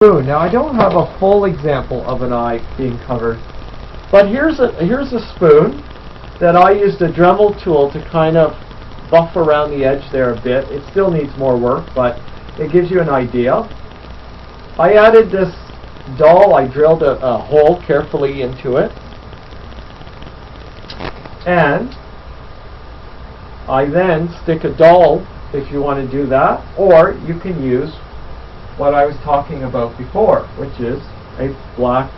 spoon. Now I don't have a full example of an eye being covered, but here's a spoon that I used a Dremel tool to kind of buff around the edge there a bit. It still needs more work, but it gives you an idea. I added this doll. I drilled a hole carefully into it, and I then stick a doll if you want to do that, or you can use what I was talking about before, which is a black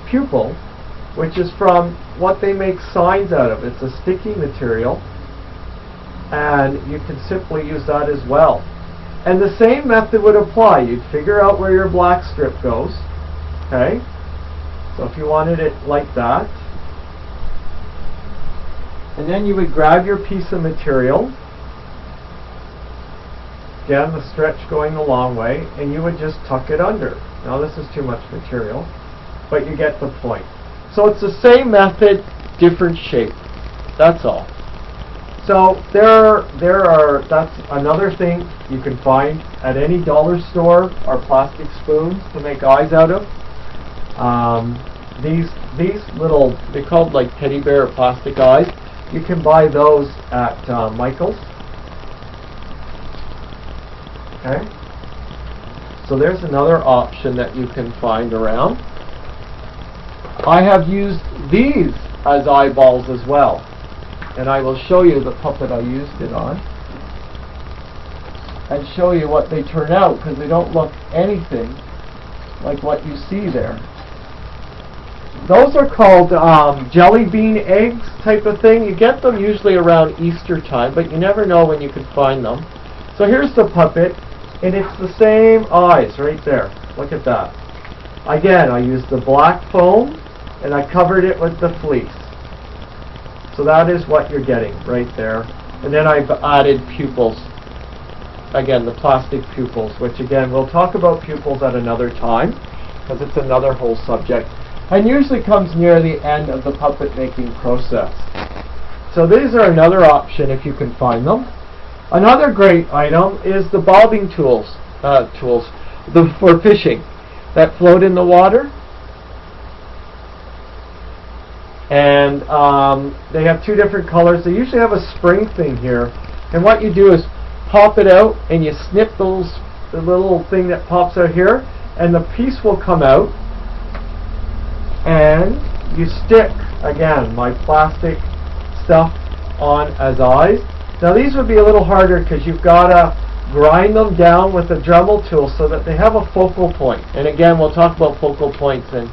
pupil, which is from what they make signs out of. It's a sticky material, and you can simply use that as well. And the same method would apply. You'd figure out where your black strip goes. Okay? So if you wanted it like that, and then you would grab your piece of material, again the stretch going a long way, and you would just tuck it under. Now this is too much material, but you get the point. So it's the same method, different shape. That's all. So that's another thing you can find at any dollar store, are plastic spoons to make eyes out of. These little, they're called like teddy bear plastic eyes. You can buy those at Michael's. Okay. So there's another option that you can find around. I have used these as eyeballs as well, and I will show you the puppet I used it on and show you what they turn out, because they don't look anything like what you see there. Those are called jellybean eggs type of thing. You get them usually around Easter time, but you never know when you can find them. So here's the puppet, and it's the same eyes right there. Look at that. Again, I used the black foam, and I covered it with the fleece. So that is what you're getting right there. And then I've added pupils. Again, the plastic pupils, which again, we'll talk about pupils at another time, because it's another whole subject, and usually comes near the end of the puppet making process. So these are another option if you can find them. Another great item is the bobbing tools for fishing that float in the water. And they have two different colors. They usually have a spring thing here, and what you do is pop it out and you snip the little thing that pops out here, and the piece will come out, and you stick again my plastic stuff on as eyes. Now these would be a little harder because you've got to grind them down with a Dremel tool so that they have a focal point. And again, we'll talk about focal points and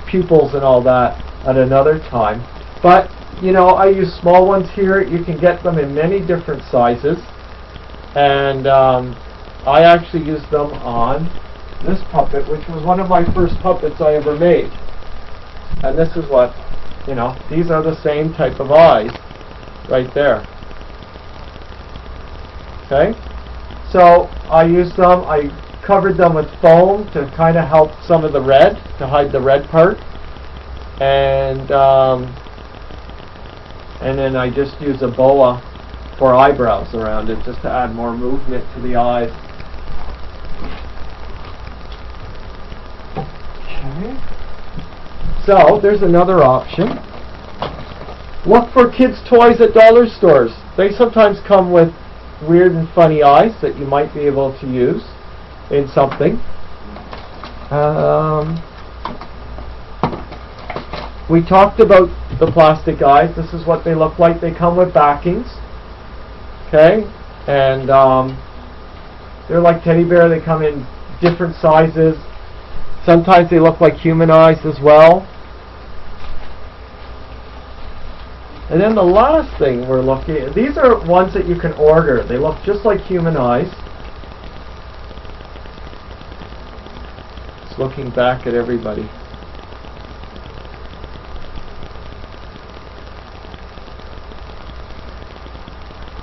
pupils and all that at another time. But you know, I use small ones here. You can get them in many different sizes, and I actually used them on this puppet, which was one of my first puppets I ever made. And this is what, you know, these are the same type of eyes right there. Okay, so I used them. I covered them with foam to kind of help some of the red, to hide the red part, and then I just use a boa for eyebrows around it, just to add more movement to the eyes. Okay. So there's another option. Look for kids' toys at dollar stores. They sometimes come with weird and funny eyes that you might be able to use in something. We talked about the plastic eyes. This is what they look like. They come with backings. Okay, and they're like teddy bear. They come in different sizes. Sometimes they look like human eyes as well. And then the last thing we're looking at, these are ones that you can order. They look just like human eyes. Just looking back at everybody.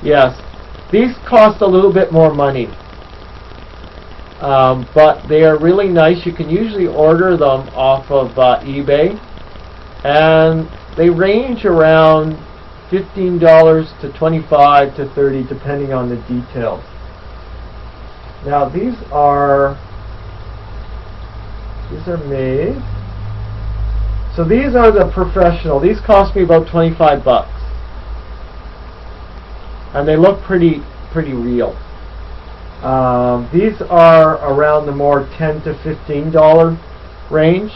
Yes, these cost a little bit more money, but they are really nice. You can usually order them off of eBay, and they range around $15 to $25 to $30, depending on the details. Now these are These are made. So these are the professional. These cost me about 25 bucks. And they look pretty real. These are around the more $10 to $15 range.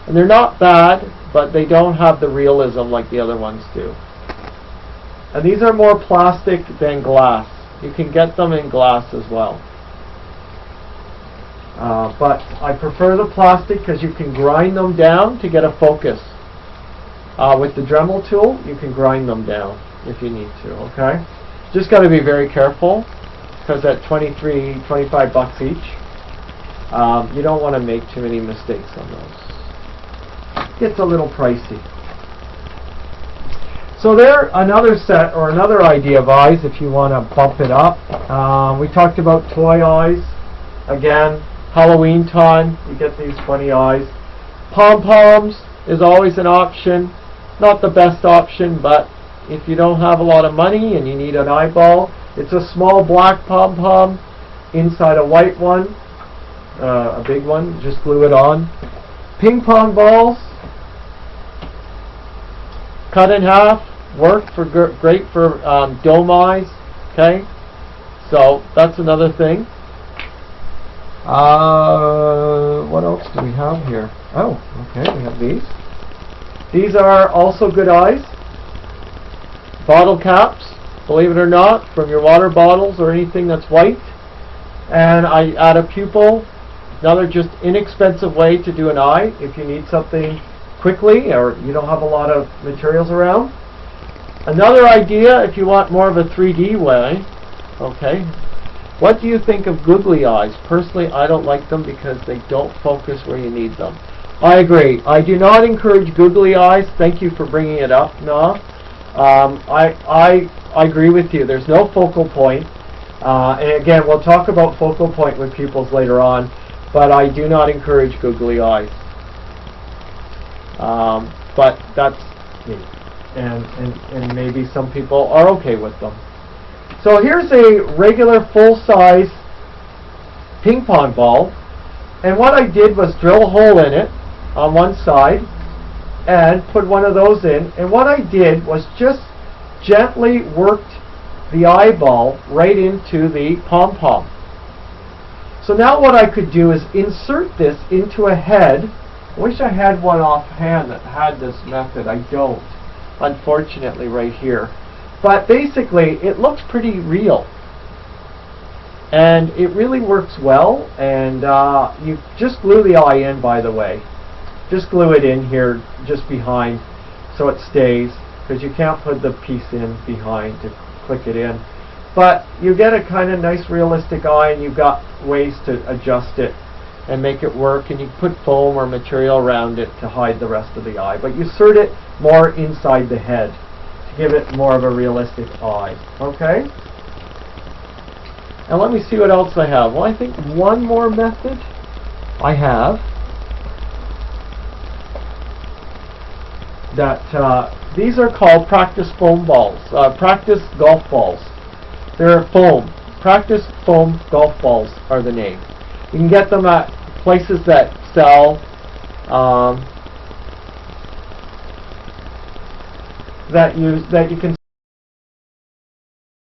And they're not bad, but they don't have the realism like the other ones do. And these are more plastic than glass. You can get them in glass as well. But I prefer the plastic because you can grind them down to get a focus. With the Dremel tool, you can grind them down if you need to, okay? Just got to be very careful because at 25 bucks each, you don't want to make too many mistakes on those. Gets a little pricey. So there, another set or another idea of eyes if you want to bump it up. We talked about toy eyes. Again, Halloween time, you get these funny eyes. Pom-poms is always an option. Not the best option, but if you don't have a lot of money and you need an eyeball, it's a small black pom-pom inside a white one, a big one, just glue it on. Ping pong balls, cut in half, work for great for dome eyes, okay? So that's another thing. What else do we have here? Oh, okay, we have these. These are also good eyes. Bottle caps, believe it or not, from your water bottles or anything that's white. And I add a pupil. Another just inexpensive way to do an eye if you need something quickly or you don't have a lot of materials around. Another idea if you want more of a 3D way, okay, what do you think of googly eyes? Personally, I don't like them because they don't focus where you need them. I agree. I do not encourage googly eyes. Thank you for bringing it up, Noah. I agree with you. There's no focal point. And again, we'll talk about focal point with pupils later on, but I do not encourage googly eyes. But that's me. And maybe some people are okay with them. So here's a regular full-size ping pong ball, and what I did was drill a hole in it on one side and put one of those in, and what I did was just gently worked the eyeball right into the pom-pom. So now what I could do is insert this into a head. I wish I had one offhand that had this method. I don't, unfortunately, right here. But basically, it looks pretty real. And it really works well. And you just glue the eye in, by the way. Just glue it in here, just behind, so it stays. Because you can't put the piece in behind to click it in. But you get a kind of nice realistic eye, and you've got ways to adjust it and make it work. And you put foam or material around it to hide the rest of the eye. But you insert it more inside the head to give it more of a realistic eye. Okay? And let me see what else I have. Well, I think one more method I have that these are called practice foam balls, practice golf balls. They're foam. Practice foam golf balls are the name. You can get them at places that sell that you can